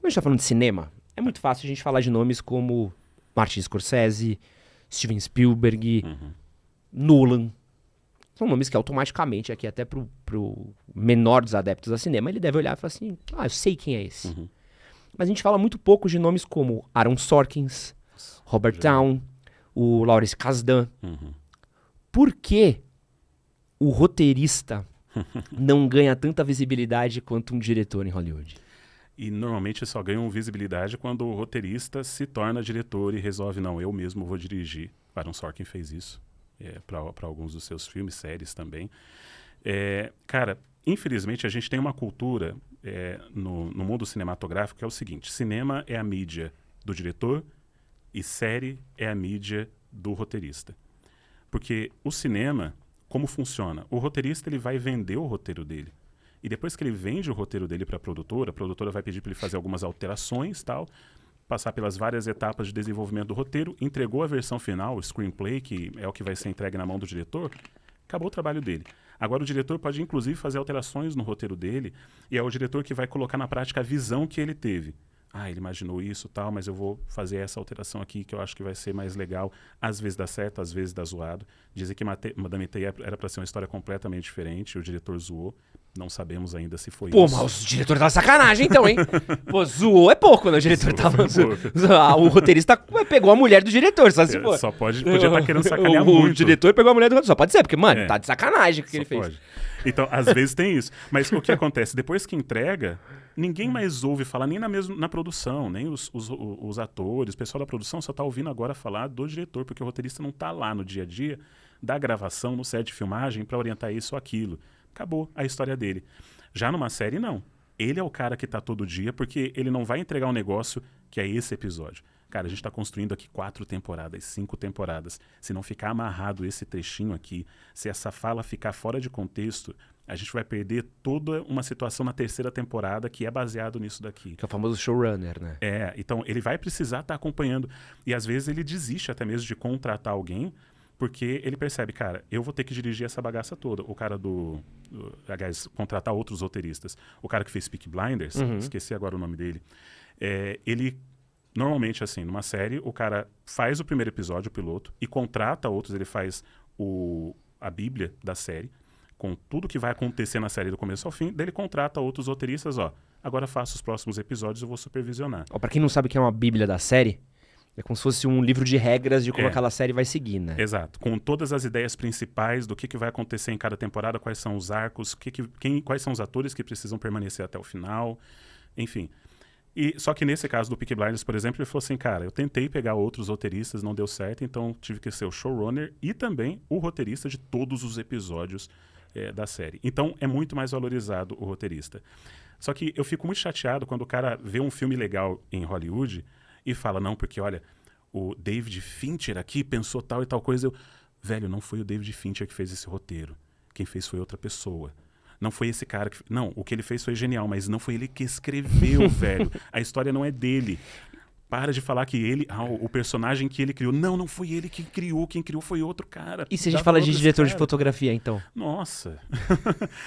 Quando a gente tá falando de cinema, é muito fácil a gente falar de nomes como Martin Scorsese, Steven Spielberg, Nolan. São nomes que automaticamente, aqui até pro menor dos adeptos a cinema, ele deve olhar e falar assim, eu sei quem é esse. Mas a gente fala muito pouco de nomes como Aaron Sorkins, Robert Down, o Lawrence Kasdan. Por que o roteirista não ganha tanta visibilidade quanto um diretor em Hollywood? E normalmente só ganham visibilidade quando o roteirista se torna diretor e resolve, não, eu mesmo vou dirigir. Aaron Sorkin fez isso para alguns dos seus filmes, séries também. Cara, infelizmente a gente tem uma cultura no mundo cinematográfico que é o seguinte: cinema é a mídia do diretor e série é a mídia do roteirista. Porque o cinema, como funciona? O roteirista ele vai vender o roteiro dele. E depois que ele vende o roteiro dele para a produtora vai pedir para ele fazer algumas alterações, tal, passar pelas várias etapas de desenvolvimento do roteiro, entregou a versão final, o screenplay, que é o que vai ser entregue na mão do diretor, acabou o trabalho dele. Agora o diretor pode inclusive fazer alterações no roteiro dele, e é o diretor que vai colocar na prática a visão que ele teve. Ele imaginou isso, tal, mas eu vou fazer essa alteração aqui que eu acho que vai ser mais legal. Às vezes dá certo, às vezes dá zoado. Dizem que Madame Teia era para ser uma história completamente diferente, o diretor zoou. Não sabemos ainda se foi isso. Mas o diretor tá sacanagem então, hein? Pô, zoou é pouco, né? O diretor tava... O roteirista pegou a mulher do diretor, só se for. Só podia estar querendo sacanear muito. O diretor pegou a mulher do roteirista, só pode ser, porque, mano, tá de sacanagem o que ele fez. Pode. Então, às vezes tem isso. Mas o que acontece? Depois que entrega, ninguém mais ouve falar, nem na produção, nem os atores, o pessoal da produção só tá ouvindo agora falar do diretor, porque o roteirista não tá lá no dia a dia da gravação, no set de filmagem, para orientar isso ou aquilo. Acabou a história dele. Já numa série, não. Ele é o cara que tá todo dia, porque ele não vai entregar um negócio que é esse episódio. Cara, a gente tá construindo aqui 4 temporadas, 5 temporadas. Se não ficar amarrado esse trechinho aqui, se essa fala ficar fora de contexto, a gente vai perder toda uma situação na 3ª temporada que é baseado nisso daqui. Que é o famoso showrunner, né? Então ele vai precisar estar acompanhando. E às vezes ele desiste até mesmo de contratar alguém, porque ele percebe, cara, eu vou ter que dirigir essa bagaça toda. O cara aliás, contratar outros roteiristas. O cara que fez Peaky Blinders, esqueci agora o nome dele, ele, normalmente, assim, numa série, o cara faz o primeiro episódio, o piloto, e contrata outros, ele faz a bíblia da série, com tudo que vai acontecer na série do começo ao fim, daí ele contrata outros roteiristas, agora faço os próximos episódios, eu vou supervisionar. Pra quem não sabe o que é uma bíblia da série, é como se fosse um livro de regras de como aquela série vai seguir, né? Exato. Com todas as ideias principais do que vai acontecer em cada temporada, quais são os arcos, quais são os atores que precisam permanecer até o final, enfim. E só que nesse caso do Peaky Blinders, por exemplo, ele falou assim, cara, eu tentei pegar outros roteiristas, não deu certo, então tive que ser o showrunner e também o roteirista de todos os episódios da série. Então é muito mais valorizado o roteirista. Só que eu fico muito chateado quando o cara vê um filme legal em Hollywood e fala, não, porque olha, o David Fincher aqui pensou tal e tal coisa. Velho, não foi o David Fincher que fez esse roteiro. Quem fez foi outra pessoa. Não foi esse cara que... Não, o que ele fez foi genial, mas não foi ele que escreveu, velho. A história não é dele. Para de falar que ele... o personagem que ele criou. Não foi ele que criou. Quem criou foi outro cara. E se a gente fala de diretor de fotografia, então? Nossa.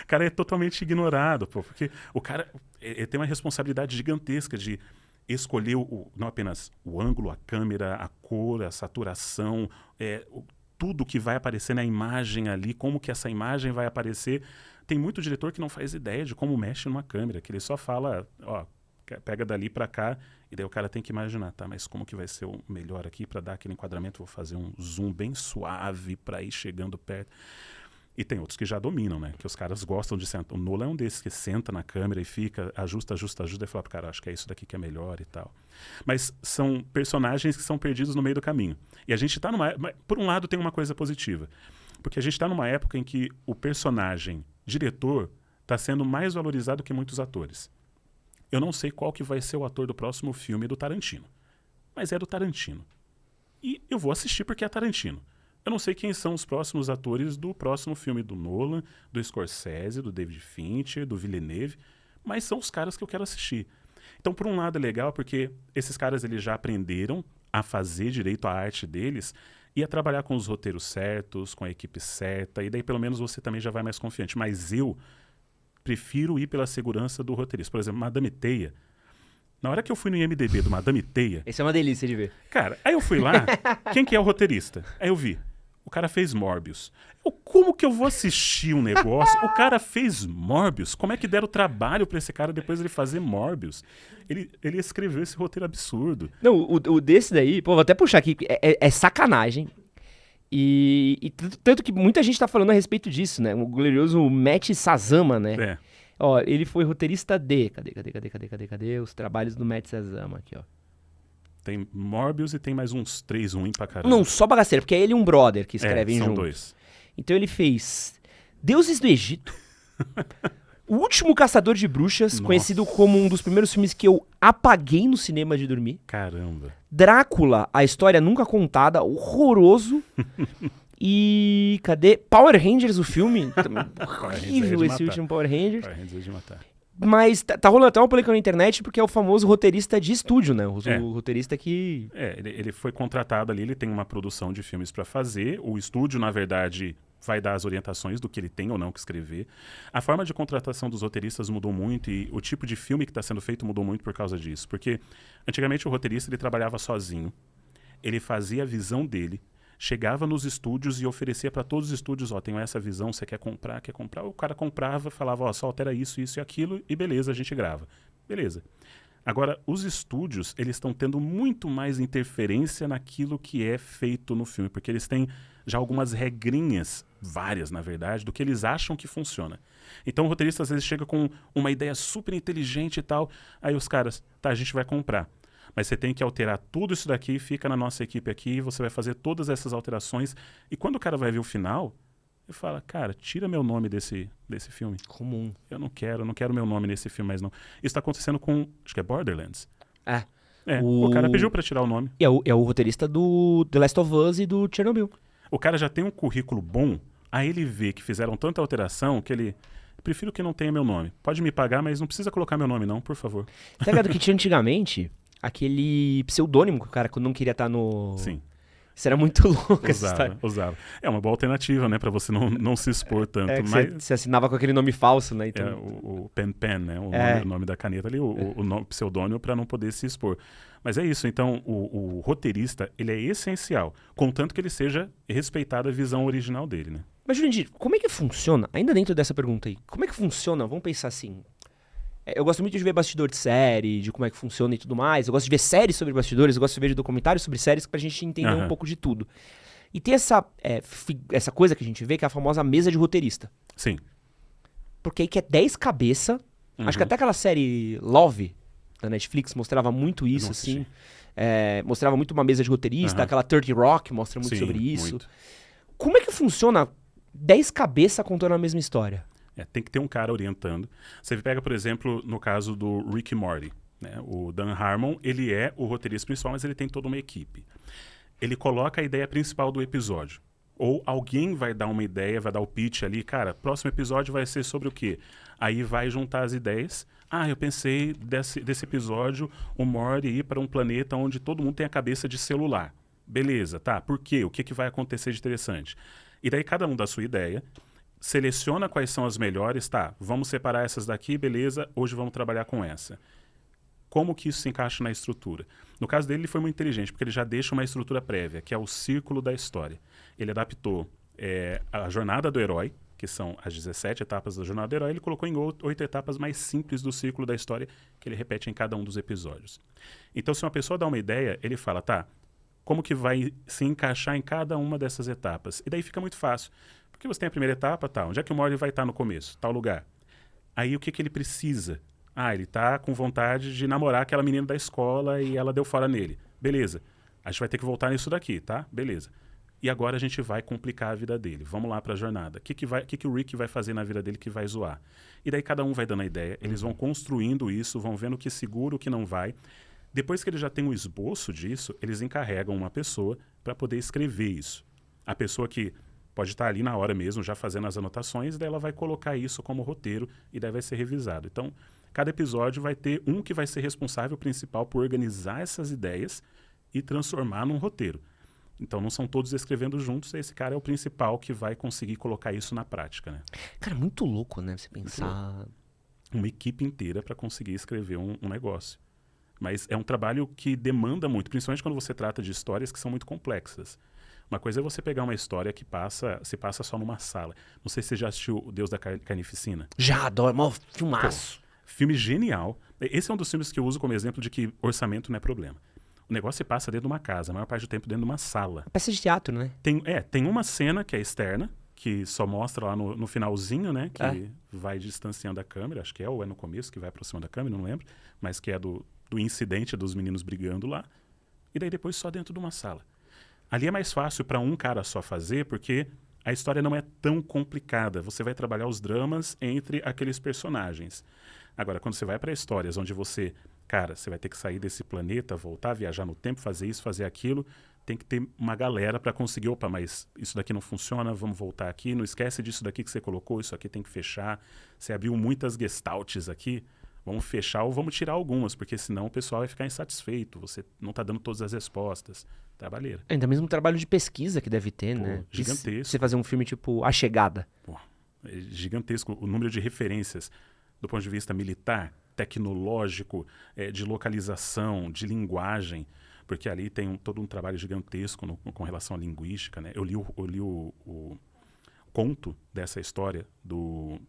O cara é totalmente ignorado, pô. Porque o cara ele tem uma responsabilidade gigantesca de escolher não apenas o ângulo, a câmera, a cor, a saturação, tudo que vai aparecer na imagem ali, como que essa imagem vai aparecer. Tem muito diretor que não faz ideia de como mexe numa câmera, que ele só fala, pega dali para cá, e daí o cara tem que imaginar, tá, mas como que vai ser o melhor aqui para dar aquele enquadramento? Vou fazer um zoom bem suave para ir chegando perto. E tem outros que já dominam, né? Que os caras gostam de sentar. O Nolan é um desses que senta na câmera e fica, ajusta e fala pro cara, acho que é isso daqui que é melhor e tal. Mas são personagens que são perdidos no meio do caminho. E a gente tá por um lado tem uma coisa positiva. Porque a gente tá numa época em que o personagem diretor tá sendo mais valorizado que muitos atores. Eu não sei qual que vai ser o ator do próximo filme do Tarantino. Mas é do Tarantino. E eu vou assistir porque é Tarantino. Eu não sei quem são os próximos atores do próximo filme do Nolan, do Scorsese, do David Fincher, do Villeneuve, mas são os caras que eu quero assistir. Então, por um lado é legal porque esses caras eles já aprenderam a fazer direito à arte deles e a trabalhar com os roteiros certos, com a equipe certa, e daí pelo menos você também já vai mais confiante. Mas eu prefiro ir pela segurança do roteirista. Por exemplo, Madame Teia, Na hora que eu fui no IMDb do Madame Teia, Esse é uma delícia de ver. cara, aí eu fui lá, quem que é o roteirista? Aí eu vi, o cara fez Morbius. Como que eu vou assistir um negócio? O cara fez Morbius? Como é que deram trabalho pra esse cara depois ele fazer Morbius? Ele escreveu esse roteiro absurdo. Não, o desse daí, pô, vou até puxar aqui, é sacanagem. E tanto que muita gente tá falando a respeito disso, né? O glorioso Matt Sazama, né? É, Ó, ele foi roteirista de... Cadê? Os trabalhos do Matt Sazama aqui, ó. tem Morbius e tem mais uns 3 ruim pra caramba. Não, só bagaceira, porque é ele e um brother que escrevem são juntos. 2. Então ele fez Deuses do Egito, O Último Caçador de Bruxas, Nossa. conhecido como um dos primeiros filmes que eu apaguei no cinema de dormir. Caramba. Drácula, a história nunca contada, horroroso. E cadê? Power Rangers, o filme. Horrível esse último Power Rangers. Power Rangers de matar. Mas tá rolando até uma polêmica na internet porque é o famoso roteirista de estúdio, né? É. O roteirista que... Ele foi contratado ali, ele tem uma produção de filmes pra fazer. O estúdio, na verdade, vai dar as orientações do que ele tem ou não que escrever. A forma de contratação dos roteiristas mudou muito e o tipo de filme que está sendo feito mudou muito por causa disso. Porque antigamente o roteirista ele trabalhava sozinho, ele fazia a visão dele, chegava nos estúdios e oferecia para todos os estúdios, ó, tenho essa visão, você quer comprar? O cara comprava, falava, ó, só altera isso e aquilo e beleza, a gente grava. Beleza. Agora, os estúdios, eles estão tendo muito mais interferência naquilo que é feito no filme, porque eles têm já algumas regrinhas, várias na verdade, do que eles acham que funciona. Então o roteirista às vezes chega com uma ideia super inteligente e tal, aí os caras, tá, a gente vai comprar. Mas você tem que alterar tudo isso daqui, fica na nossa equipe aqui, você vai fazer todas essas alterações. E quando o cara vai ver o final, ele fala, cara, tira meu nome desse filme. Comum. Eu não quero meu nome nesse filme mais não. Isso tá acontecendo com, acho que é Borderlands. O cara pediu pra tirar o nome. E é o roteirista do The Last of Us e do Chernobyl. O cara já tem um currículo bom, aí ele vê que fizeram tanta alteração que ele... Prefiro que não tenha meu nome. Pode me pagar, mas não precisa colocar meu nome não, por favor. Tá ligado que tinha antigamente aquele pseudônimo que o cara não queria estar no... Sim. Isso era muito louco, essa história. Usava. É uma boa alternativa, né? Pra você não se expor tanto. É que mas... você assinava com aquele nome falso, né? Então... É, o pen, né? O nome da caneta ali, o nome, pseudônimo para não poder se expor. Mas é isso, então o roteirista, ele é essencial, contanto que ele seja respeitada a visão original dele, né? Mas, Jurandir, como é que funciona, ainda dentro dessa pergunta aí, como é que funciona, vamos pensar assim, eu gosto muito de ver bastidor de série, de como é que funciona e tudo mais, eu gosto de ver séries sobre bastidores, eu gosto de ver documentários sobre séries pra gente entender um pouco de tudo. E tem essa coisa que a gente vê, que é a famosa mesa de roteirista. Sim. Porque aí que é 10 cabeça, acho que até aquela série Love, da Netflix, mostrava muito isso, assim. Mostrava muito uma mesa de roteirista, aquela 30 Rock mostra muito sobre isso. Muito. Como é que funciona 10 cabeças contando a mesma história? Tem que ter um cara orientando. Você pega, por exemplo, no caso do Rick and Morty, né? O Dan Harmon, ele é o roteirista principal, mas ele tem toda uma equipe. Ele coloca a ideia principal do episódio. Ou alguém vai dar uma ideia, vai dar o pitch ali, cara, próximo episódio vai ser sobre o quê? Aí vai juntar as ideias. Eu pensei desse episódio, o Morty ir para um planeta onde todo mundo tem a cabeça de celular. Beleza, tá, por quê? O que vai acontecer de interessante? E daí cada um dá a sua ideia, seleciona quais são as melhores, tá, vamos separar essas daqui, beleza, hoje vamos trabalhar com essa. Como que isso se encaixa na estrutura? No caso dele, ele foi muito inteligente, porque ele já deixa uma estrutura prévia, que é o círculo da história. Ele adaptou a jornada do herói, que são as 17 etapas da jornada do herói, ele colocou em 8 etapas mais simples do círculo da história, que ele repete em cada um dos episódios. Então, se uma pessoa dá uma ideia, ele fala, tá, como que vai se encaixar em cada uma dessas etapas? E daí fica muito fácil. Porque você tem a primeira etapa, tá, onde é que o Morty vai estar no começo? Tal lugar. Aí o que ele precisa? Ele tá com vontade de namorar aquela menina da escola e ela deu fora nele. Beleza. A gente vai ter que voltar nisso daqui, tá? Beleza. E agora a gente vai complicar a vida dele. Vamos lá para a jornada. O que o Rick vai fazer na vida dele que vai zoar? E daí cada um vai dando a ideia. Eles vão construindo isso, vão vendo o que segura, o que não vai. Depois que eles já têm um esboço disso, eles encarregam uma pessoa para poder escrever isso. A pessoa que pode estar ali na hora mesmo, já fazendo as anotações, daí ela vai colocar isso como roteiro e daí vai ser revisado. Então, cada episódio vai ter um que vai ser responsável principal por organizar essas ideias e transformar num roteiro. Então, não são todos escrevendo juntos, esse cara é o principal que vai conseguir colocar isso na prática, né? Cara, muito louco, né? Você pensar... Uma equipe inteira para conseguir escrever um negócio. Mas é um trabalho que demanda muito, principalmente quando você trata de histórias que são muito complexas. Uma coisa é você pegar uma história que se passa só numa sala. Não sei se você já assistiu O Deus da Carnificina. Já adoro, mó filmaço. Filme genial. Esse é um dos filmes que eu uso como exemplo de que orçamento não é problema. O negócio se passa dentro de uma casa, a maior parte do tempo dentro de uma sala. Peça de teatro, né? Tem uma cena que é externa, que só mostra lá no finalzinho, né? Que vai distanciando a câmera, acho que ou é no começo que vai aproximando da câmera, não lembro. Mas que é do incidente dos meninos brigando lá. E daí depois só dentro de uma sala. Ali é mais fácil para um cara só fazer, porque a história não é tão complicada. Você vai trabalhar os dramas entre aqueles personagens. Agora, quando você vai para histórias onde você vai ter que sair desse planeta, voltar, viajar no tempo, fazer isso, fazer aquilo, tem que ter uma galera para conseguir, opa, mas isso daqui não funciona, vamos voltar aqui, não esquece disso daqui que você colocou, isso aqui tem que fechar. Você abriu muitas gestaltes aqui, vamos fechar ou vamos tirar algumas, porque senão o pessoal vai ficar insatisfeito, você não está dando todas as respostas. Trabalheira. Ainda mesmo um trabalho de pesquisa que deve ter, né? Gigantesco. Você fazer um filme tipo A Chegada. É gigantesco o número de referências do ponto de vista militar, tecnológico, de localização, de linguagem, porque ali tem todo um trabalho gigantesco com relação à linguística, né? Eu li o conto dessa história do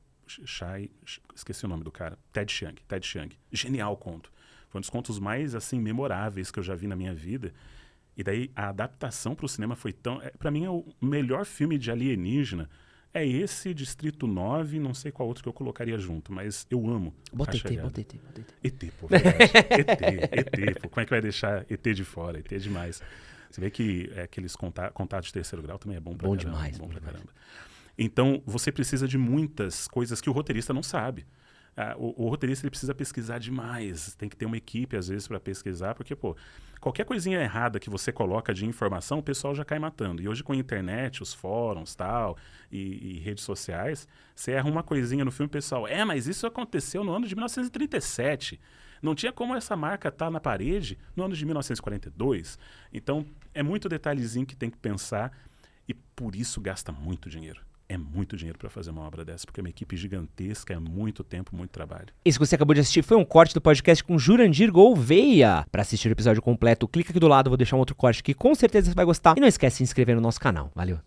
esqueci o nome do cara, Ted Chiang. Genial o conto. Foi um dos contos mais assim memoráveis que eu já vi na minha vida. E daí a adaptação para o cinema foi tão... Para mim é o melhor filme de alienígena. É esse, Distrito 9, não sei qual outro que eu colocaria junto, mas eu amo. Bota ET. ET, pô, verdade. ET, pô. Como é que vai deixar ET de fora? ET é demais. Você vê que aqueles contatos de terceiro grau também é bom pra caramba. Bom pra caramba. Então, você precisa de muitas coisas que o roteirista não sabe. O roteirista ele precisa pesquisar demais, tem que ter uma equipe às vezes para pesquisar, porque qualquer coisinha errada que você coloca de informação, o pessoal já cai matando. E hoje com a internet, os fóruns e redes sociais, você erra uma coisinha no filme, o pessoal, mas isso aconteceu no ano de 1937. Não tinha como essa marca estar na parede no ano de 1942. Então, é muito detalhezinho que tem que pensar e por isso gasta muito dinheiro. É muito dinheiro para fazer uma obra dessa, porque é uma equipe gigantesca, é muito tempo, muito trabalho. Esse que você acabou de assistir foi um corte do podcast com Jurandir Gouveia. Para assistir o episódio completo, clica aqui do lado, vou deixar um outro corte que com certeza você vai gostar. E não esquece de se inscrever no nosso canal. Valeu!